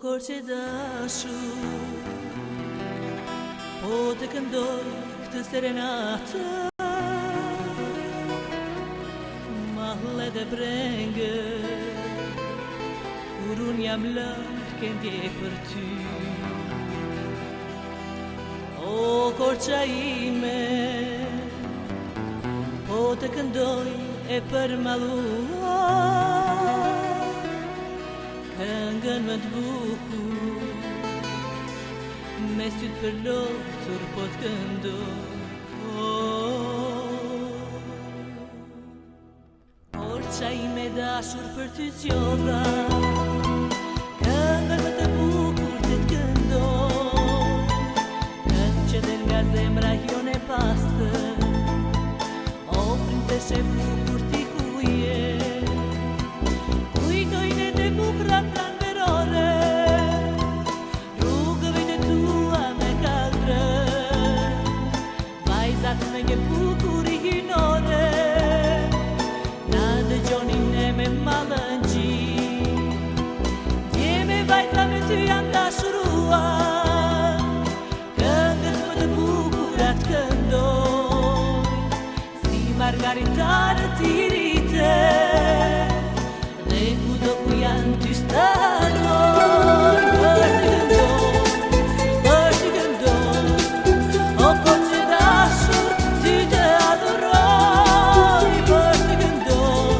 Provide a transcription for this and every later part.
kur që dashur, po të këndoj këtë serenata, mahle dhe brengë, kur unë jam lërë këndje për ty. O korça ime, po të këndoj e për maluar, këngën më të bukur, me sytë për loftur po të këndoj. Korça ime dashur për ty zgjodha, këngën më të bukur të këndoj, këngë që del nga zemra jone pastër, o princeshe bukur ti ku je, kujtojnë e të bukra pranverore, rrugëve të tua me kaldrë, vajzat me një bukur i hinore, na dëgjoni ne me malëngji, djeme vajza me ty janë dashuruar, këngët më të bukurat këndoj, si margaritarët i rite, dhe kudo ku janë ty stanoj, për të këndoj, o kot që dashur ty të adhuroj, për të këndoj,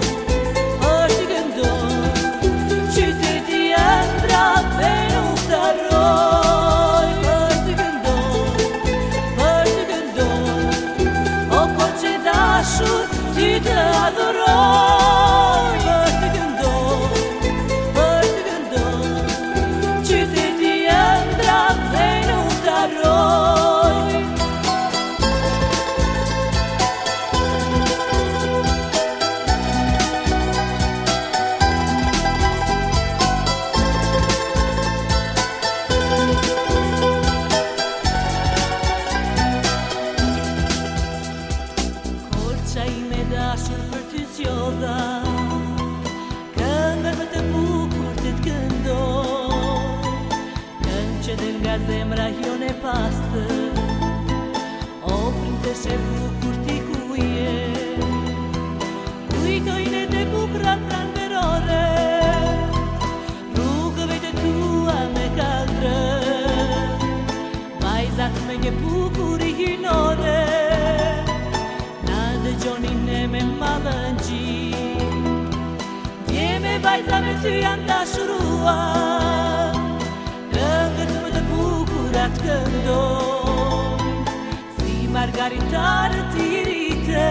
qyteti ëndra dhe nuk të harroj, për të këndoj, o kot që dashur ty të adhuroj, për të këndoj, qyteti ëndra dhe nuk të harroj. Korça ime dashur për ty zgjodha, këngën më të bukur të këndoj, këngë që del nga zemra jone pastër, o princeshe bukur ti ku je, kujtojnë e të bukra pranverore, rrugëve të tua me kaldrë, vajzat me një bukur i hinore, na dëgjoni ne me malëngji, djeme vajza me ty janë dashuruar, këngët më të bukurat këndoj, si margaritarët i rite,